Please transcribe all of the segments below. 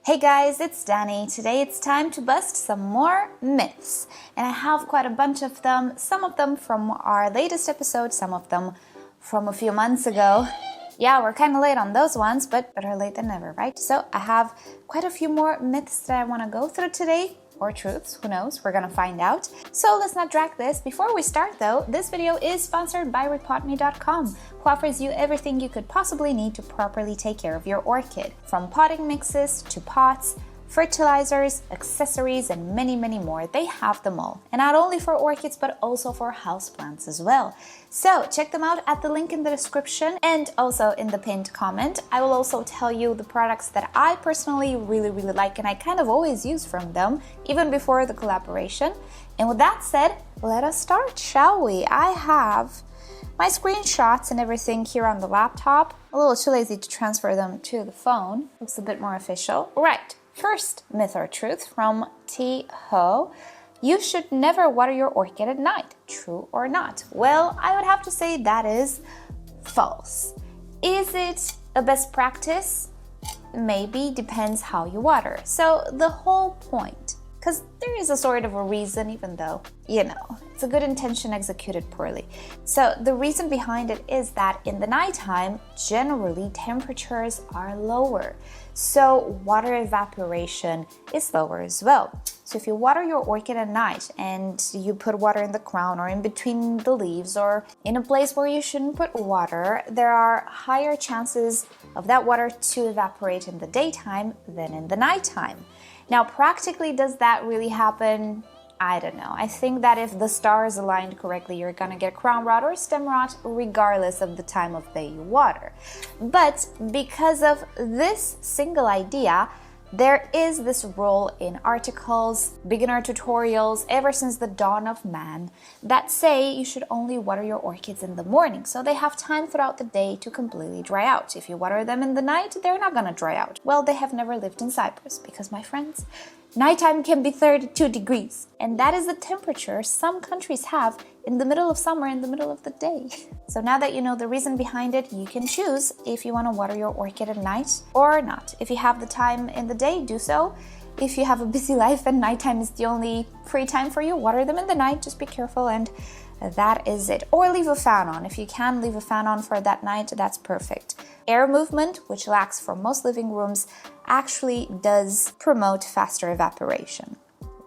Hey guys, it's Danny. Today it's time to bust some more myths. And I have quite a bunch of them, some of them from our latest episode, some of them from a few months ago. Yeah, we're kind of late on those ones, but better late than never, right? So I have quite a few more myths that I want to go through today. Or truths, who knows, we're gonna find out. So let's not drag this. Before we start though, this video is sponsored by rePotme.com, who offers you everything you could possibly need to properly take care of your orchid. From potting mixes to pots, fertilizers, accessories, and many more. They have them all. And not only for orchids, but also for houseplants as well. So check them out at the link in the description and also in the pinned comment. I will also tell you the products that I personally really like and I kind of always use from them, even before the collaboration. And with that said, let us start, shall we? I have my screenshots and everything here on the laptop. A little too lazy to transfer them to the phone. Looks a bit more official. Right. First myth or truth from T Ho. You should never water your orchid at night. True or not? Well, I would have to say that is false. Is it a best practice? Maybe, depends how you water. So the whole point, because there is a sort of a reason, even though, it's a good intention executed poorly. So the reason behind it is that in the nighttime, generally temperatures are lower. So water evaporation is lower as well. So if you water your orchid at night and you put water in the crown or in between the leaves or in a place where you shouldn't put water, there are higher chances of that water to evaporate in the daytime than in the nighttime. Now, practically, does that really happen? I don't know. I think that if the stars aligned correctly, you're gonna get crown rot or stem rot regardless of the time of day you water. But because of this single idea, there is this rule in articles, beginner tutorials, ever since the dawn of man, that say you should only water your orchids in the morning, so they have time throughout the day to completely dry out. If you water them in the night, they're not gonna dry out. Well, they have never lived in Cyprus, because my friends, nighttime can be 32 degrees, and that is the temperature some countries have in the middle of summer, in the middle of the day. So now that you know the reason behind it, you can choose if you want to water your orchid at night or not. If you have the time in the day, do so. If you have a busy life and nighttime is the only free time for you, water them in the night. Just be careful, and that is it. Or leave a fan on. If you can leave a fan on for that night, that's perfect. Air movement, which lacks for most living rooms, actually does promote faster evaporation.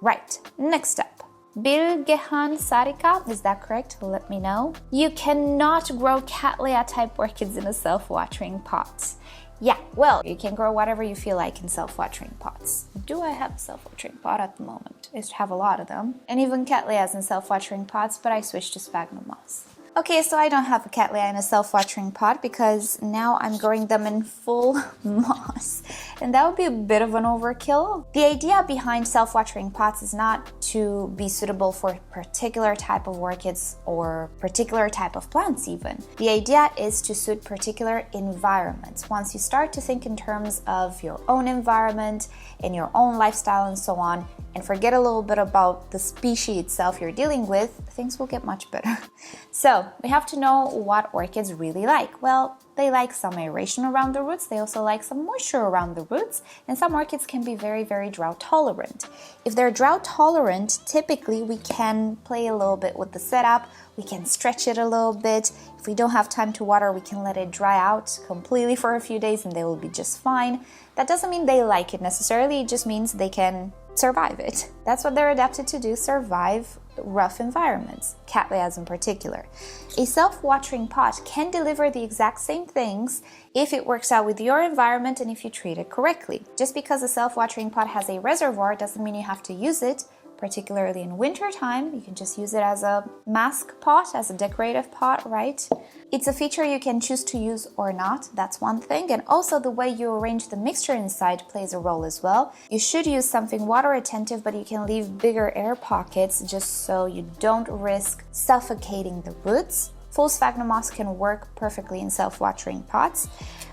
Right, next up. Bilgehan Sarika, is that correct? Let me know. You cannot grow Cattleya type orchids in a self-watering pot. Yeah, well, you can grow whatever you feel like in self-watering pots. Do I have a self-watering pot at the moment? I used to have a lot of them. And even Cattleyas in self-watering pots, but I switched to sphagnum moss. Okay, so I don't have a Cattleya in a self-watering pot because now I'm growing them in full moss. And that would be a bit of an overkill. The idea behind self-watering pots is not to be suitable for a particular type of orchids or particular type of plants even. The idea is to suit particular environments. Once you start to think in terms of your own environment and your own lifestyle and so on, and forget a little bit about the species itself you're dealing with, things will get much better. So we have to know what orchids really like. Well, they like some aeration around the roots, they also like some moisture around the roots, and some orchids can be very drought tolerant. If they're drought tolerant, typically we can play a little bit with the setup, we can stretch it a little bit. If we don't have time to water, we can let it dry out completely for a few days and they will be just fine. That doesn't mean they like it necessarily, it just means they can survive it. That's what they're adapted to do, survive rough environments, Cattleyas in particular. A self-watering pot can deliver the exact same things if it works out with your environment and if you treat it correctly. Just because a self-watering pot has a reservoir doesn't mean you have to use it, particularly in winter time. You can just use it as a mask pot, as a decorative pot, right? It's a feature you can choose to use or not, that's one thing, and also the way you arrange the mixture inside plays a role as well. You should use something water retentive, but you can leave bigger air pockets just so you don't risk suffocating the roots. Full sphagnum moss can work perfectly in self-watering pots,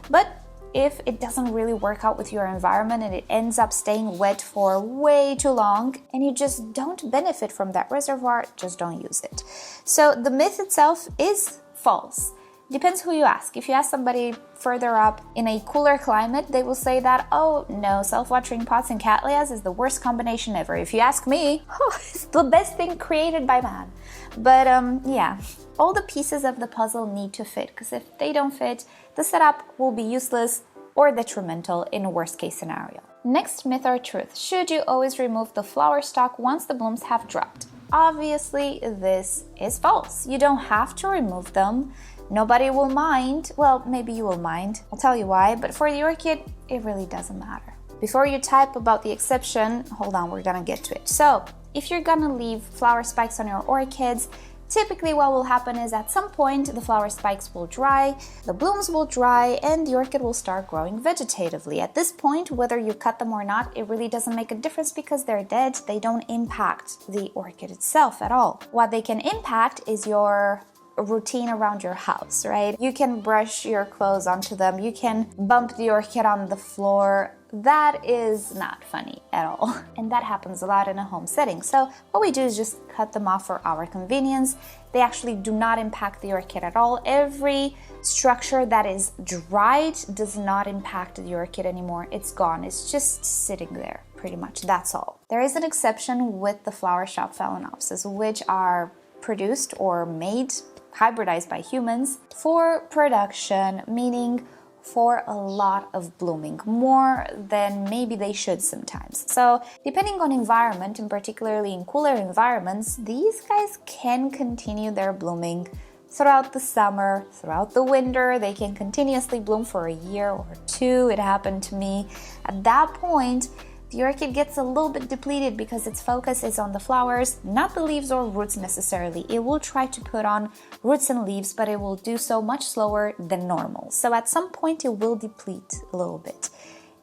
but if it doesn't really work out with your environment and it ends up staying wet for way too long and you just don't benefit from that reservoir, just don't use it. So the myth itself is false. Depends who you ask. If you ask somebody further up in a cooler climate, they will say that, oh no, self-watering pots and Cattleyas is the worst combination ever. If you ask me, oh, it's the best thing created by man. But yeah, all the pieces of the puzzle need to fit, because if they don't fit, the setup will be useless or detrimental in a worst case scenario. Next, myth or truth. Should you always remove the flower stalk once the blooms have dropped? Obviously, this is false. You don't have to remove them. Nobody will mind. Well, maybe you will mind. I'll tell you why, but for the orchid, it really doesn't matter. Before you type about the exception, hold on, we're gonna get to it. So, if you're gonna leave flower spikes on your orchids, typically what will happen is at some point the flower spikes will dry, the blooms will dry, and the orchid will start growing vegetatively. At this point, whether you cut them or not, it really doesn't make a difference because they're dead. They don't impact the orchid itself at all. What they can impact is your routine around your house, right? You can brush your clothes onto them, you can bump the orchid on the floor. That is not funny at all. And that happens a lot in a home setting. So what we do is just cut them off for our convenience. They actually do not impact the orchid at all. Every structure that is dried does not impact the orchid anymore. It's gone. It's just sitting there, pretty much. That's all. There is an exception with the flower shop Phalaenopsis, which are produced or made, hybridized by humans for production, meaning for a lot of blooming, more than maybe they should sometimes. So depending on environment, and particularly in cooler environments, these guys can continue their blooming throughout the summer, throughout the winter. They can continuously bloom for a year or two. It happened to me. At that point, the orchid gets a little bit depleted because its focus is on the flowers, not the leaves or roots necessarily. It will try to put on roots and leaves, but it will do so much slower than normal. So at some point it will deplete a little bit.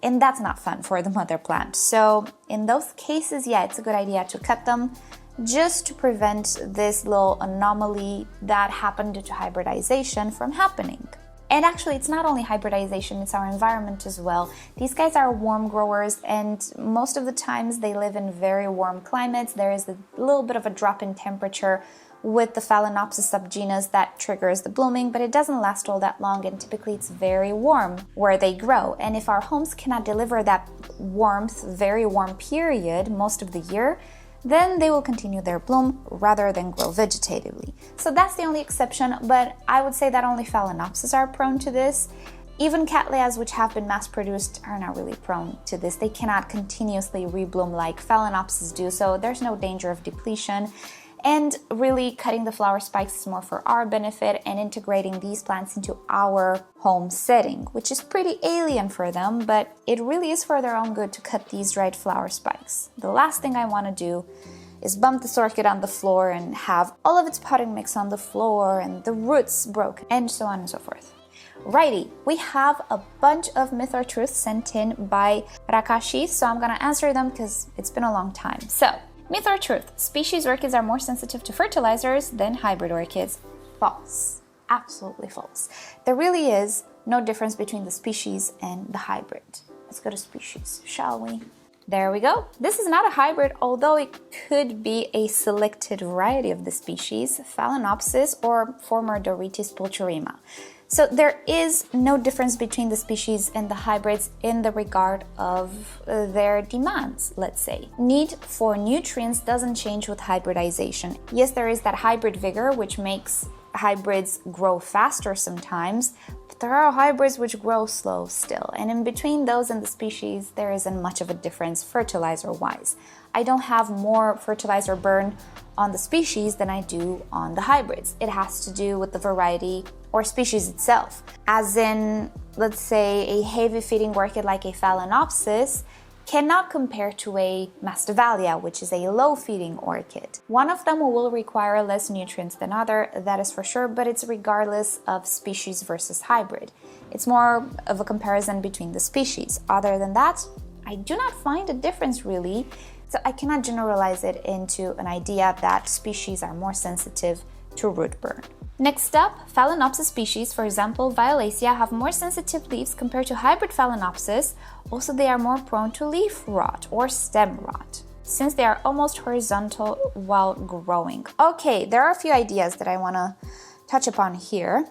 And that's not fun for the mother plant. So in those cases, yeah, it's a good idea to cut them just to prevent this little anomaly that happened due to hybridization from happening. And actually, it's not only hybridization, it's our environment as well. These guys are warm growers, and most of the times they live in very warm climates. There is a little bit of a drop in temperature with the Phalaenopsis subgenus that triggers the blooming, but it doesn't last all that long, and typically it's very warm where they grow. And if our homes cannot deliver that warmth, very warm period most of the year, then they will continue their bloom rather than grow vegetatively. So that's the only exception, but I would say that only Phalaenopsis are prone to this. Even Cattleyas, which have been mass-produced, are not really prone to this. They cannot continuously rebloom like Phalaenopsis do, so there's no danger of depletion. And really, cutting the flower spikes is more for our benefit and integrating these plants into our home setting, which is pretty alien for them, but it really is for their own good to cut these dried flower spikes. The last thing I want to do is bump this orchid on the floor and have all of its potting mix on the floor and the roots broken, and so on and so forth. Righty, we have a bunch of myth or truth sent in by Rakashi, so I'm gonna answer them because it's been a long time. So, myth or truth, species orchids are more sensitive to fertilizers than hybrid orchids. False. Absolutely false. There really is no difference between the species and the hybrid. Let's go to species, shall we? There we go. This is not a hybrid, although it could be a selected variety of the species, Phalaenopsis or former Doritis pulcherrima. So there is no difference between the species and the hybrids in the regard of their demands, let's say. Need for nutrients doesn't change with hybridization. Yes, there is that hybrid vigor, which makes hybrids grow faster sometimes, but there are hybrids which grow slow still. And in between those and the species, there isn't much of a difference fertilizer-wise. I don't have more fertilizer burn on the species than I do on the hybrids. It has to do with the variety or species itself. As in, let's say a heavy feeding orchid like a Phalaenopsis cannot compare to a Masdevallia, which is a low feeding orchid. One of them will require less nutrients than other, that is for sure, but it's regardless of species versus hybrid. It's more of a comparison between the species. Other than that, I do not find a difference really. So I cannot generalize it into an idea that species are more sensitive to root burn. Next up, Phalaenopsis species, for example, Violacea, have more sensitive leaves compared to hybrid Phalaenopsis. Also, they are more prone to leaf rot or stem rot, since they are almost horizontal while growing. Okay, there are a few ideas that I want to touch upon here.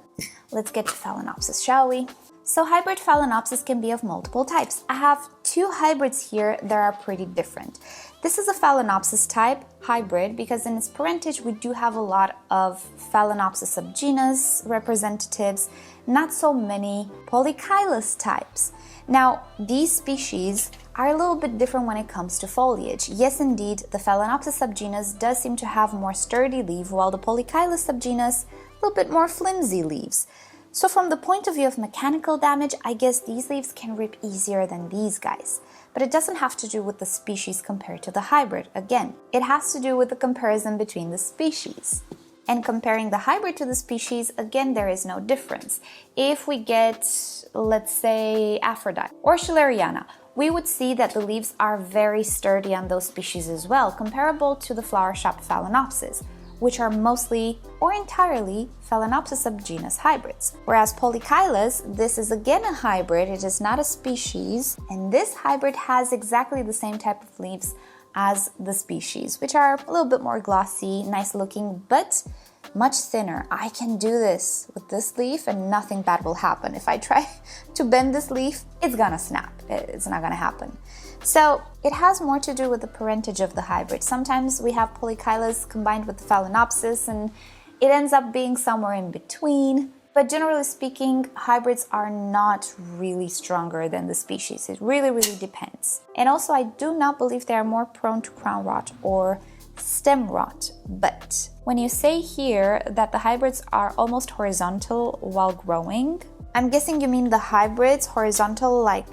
Let's get to Phalaenopsis, shall we? So hybrid Phalaenopsis can be of multiple types. I have two hybrids here that are pretty different. This is a Phalaenopsis type hybrid because in its parentage we do have a lot of Phalaenopsis subgenus representatives, not so many Polychilus types. Now, these species are a little bit different when it comes to foliage. Yes, indeed, the Phalaenopsis subgenus does seem to have more sturdy leaf, while the Polychilus subgenus a little bit more flimsy leaves. So from the point of view of mechanical damage, I guess these leaves can rip easier than these guys. But it doesn't have to do with the species compared to the hybrid. Again, it has to do with the comparison between the species. And comparing the hybrid to the species, again, there is no difference. If we get, let's say, Aphrodite or Schilleriana, we would see that the leaves are very sturdy on those species as well, comparable to the flower shop Phalaenopsis, which are mostly or entirely Phalaenopsis subgenus hybrids. Whereas Polychilus, this is again a hybrid, it is not a species, and this hybrid has exactly the same type of leaves as the species, which are a little bit more glossy, nice looking, but much thinner. I can do this with this leaf and nothing bad will happen. If I try to bend this leaf, it's gonna snap. It's not gonna happen. So it has more to do with the parentage of the hybrid. Sometimes we have Polychilus combined with the Phalaenopsis and it ends up being somewhere in between. But generally speaking, hybrids are not really stronger than the species. It really depends. And also, I do not believe they are more prone to crown rot or stem rot. But when you say here that the hybrids are almost horizontal while growing, I'm guessing you mean the hybrids horizontal like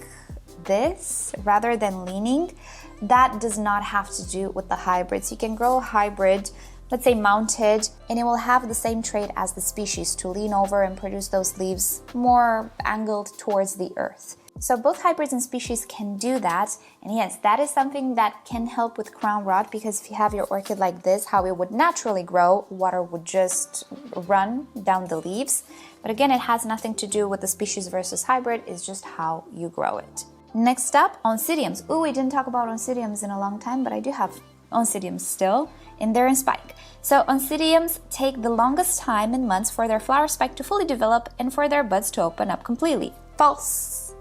this rather than leaning. That does not have to do with the hybrids. You can grow a hybrid, let's say mounted, and it will have the same trait as the species to lean over and produce those leaves more angled towards the earth. So both hybrids and species can do that, and yes, that is something that can help with crown rot, because if you have your orchid like this, how it would naturally grow, water would just run down the leaves. But again, it has nothing to do with the species versus hybrid, it's just how you grow it. Next up, Oncidiums. Ooh, we didn't talk about Oncidiums in a long time, but I do have Oncidiums still, and they're in spike. So Oncidiums take the longest time in months for their flower spike to fully develop and for their buds to open up completely. False.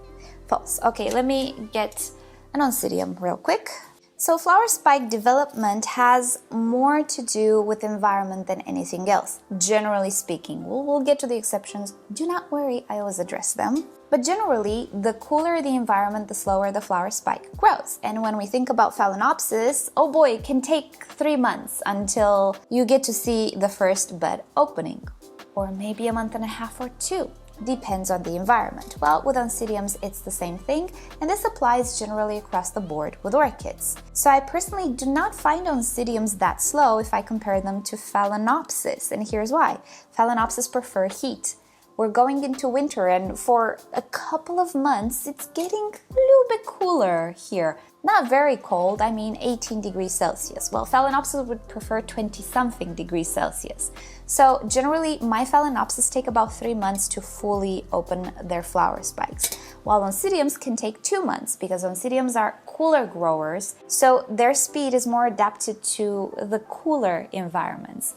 False. Okay, let me get an Oncidium real quick. So flower spike development has more to do with environment than anything else, generally speaking. We'll get to the exceptions. Do not worry, I always address them. But generally, the cooler the environment, the slower the flower spike grows. And when we think about Phalaenopsis, oh boy, it can take 3 months until you get to see the first bud opening. Or maybe a month and a half or 2. Depends on the environment. Well, with Oncidiums, it's the same thing, and this applies generally across the board with orchids. So I personally do not find Oncidiums that slow if I compare them to Phalaenopsis, and here's why. Phalaenopsis prefer heat. We're going into winter, and for a couple of months, it's getting a little bit cooler here. Not very cold, I mean 18 degrees Celsius. Well, Phalaenopsis would prefer 20-something degrees Celsius. So generally, my Phalaenopsis take about 3 months to fully open their flower spikes, while Oncidiums can take 2 months because Oncidiums are cooler growers, so their speed is more adapted to the cooler environments.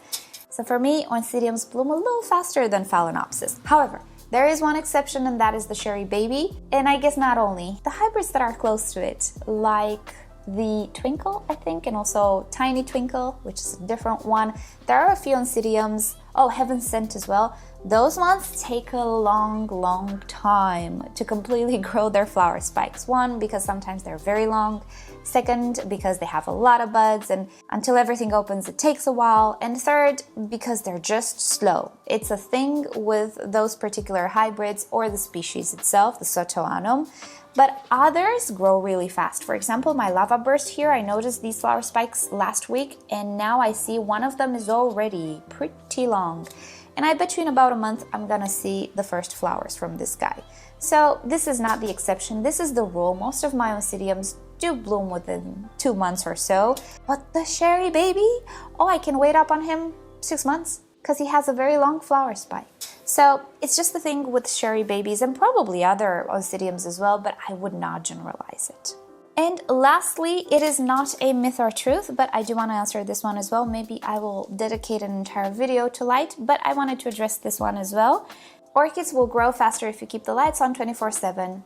So for me, Oncidiums bloom a little faster than Phalaenopsis. However, there is one exception, and that is the Cherry Baby, and I guess not only. The hybrids that are close to it, like the Twinkle, I think, and also Tiny Twinkle, which is a different one. There are a few Oncidiums, oh, Heaven Sent as well. Those ones take a long time to completely grow their flower spikes. One, because sometimes they're very long. Second, because they have a lot of buds, and until everything opens, it takes a while. And third, because they're just slow. It's a thing with those particular hybrids or the species itself, the Sotoanum. But others grow really fast. For example, my Lava Burst here, I noticed these flower spikes last week, and now I see one of them is already pretty long. And I bet you in about a month, I'm gonna see the first flowers from this guy. So this is not the exception, this is the rule. Most of my Oncidiums do bloom within 2 months or so. But the Cherry Baby, oh, I can wait up on him 6 months because he has a very long flower spike. So it's just the thing with Cherry Babies and probably other Oncidiums as well, but I would not generalize it. And lastly, it is not a myth or truth, but I do want to answer this one as well. Maybe I will dedicate an entire video to light, but I wanted to address this one as well. Orchids will grow faster if you keep the lights on 24/7.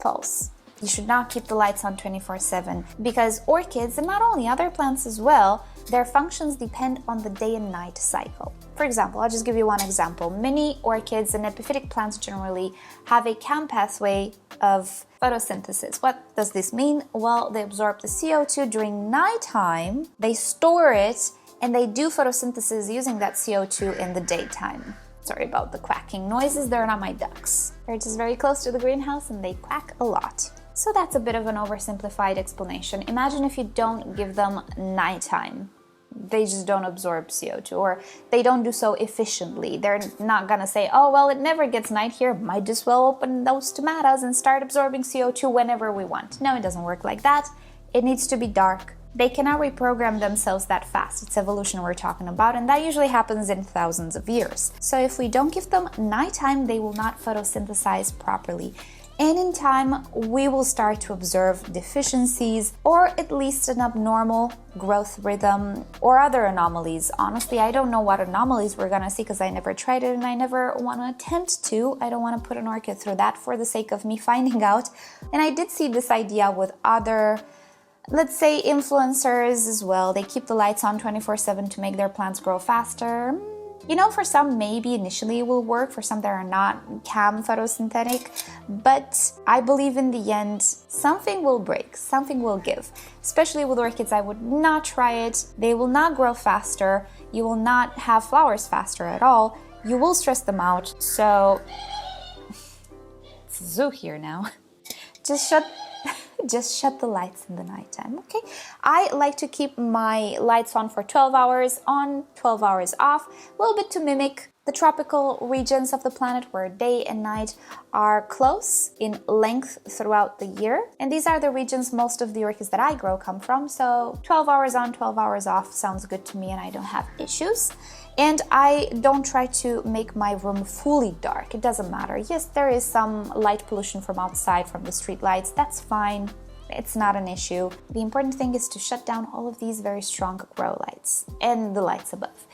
False. You should not keep the lights on 24/7 because orchids, and not only other plants as well, their functions depend on the day and night cycle. For example, I'll just give you one example. Many orchids and epiphytic plants generally have a CAM pathway of photosynthesis. What does this mean? Well, they absorb the CO2 during nighttime, they store it, and they do photosynthesis using that CO2 in the daytime. Sorry about the quacking noises, they're not my ducks. They're just very close to the greenhouse and they quack a lot. So that's a bit of an oversimplified explanation. Imagine if you don't give them nighttime. They just don't absorb CO2, or they don't do so efficiently. They're not gonna say, oh, well, it never gets night here, might just well open those tomatoes and start absorbing CO2 whenever we want. No, it doesn't work like that. It needs to be dark. They cannot reprogram themselves that fast. It's evolution we're talking about, and that usually happens in thousands of years. So if we don't give them nighttime, they will not photosynthesize properly. And in time, we will start to observe deficiencies, or at least an abnormal growth rhythm or other anomalies. Honestly, I don't know what anomalies we're gonna see because I never tried it and I never want to attempt to. I don't want to put an orchid through that for the sake of me finding out. And I did see this idea with other, let's say, influencers as well. They keep the lights on 24/7 to make their plants grow faster. You know, for some, maybe initially it will work. For some, that are not CAM photosynthetic. But I believe in the end, something will break, something will give. Especially with orchids, I would not try it. They will not grow faster. You will not have flowers faster at all. You will stress them out. So, it's a zoo here now. Just shut the lights in the nighttime, okay? I like to keep my lights on for 12 hours on, 12 hours off, a little bit to mimic the tropical regions of the planet where day and night are close in length throughout the year. And these are the regions most of the orchids that I grow come from. So 12 hours on, 12 hours off sounds good to me and I don't have issues. And I don't try to make my room fully dark. It doesn't matter. Yes, there is some light pollution from outside, from the street lights. That's fine. It's not an issue. The important thing is to shut down all of these very strong grow lights and the lights above.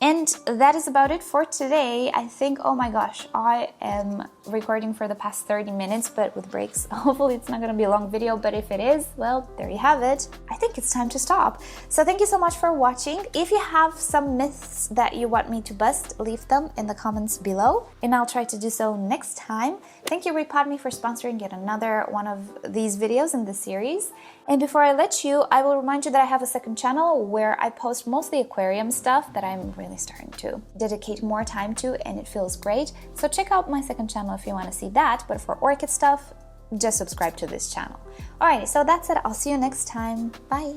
And that is about it for today. I think, oh my gosh, I am recording for the past 30 minutes, but with breaks. Hopefully it's not going to be a long video, but if it is, well, there you have it. I think it's time to stop. So thank you so much for watching. If you have some myths that you want me to bust, leave them in the comments below, and I'll try to do so next time. Thank you, rePotme, for sponsoring yet another one of these videos in this series. And before I let you, I will remind you that I have a second channel where I post mostly aquarium stuff that I'm really starting to dedicate more time to, and it feels great. So check out my second channel if you want to see that, but for orchid stuff, just subscribe to this channel. Alright, so that's it. I'll see you next time. Bye!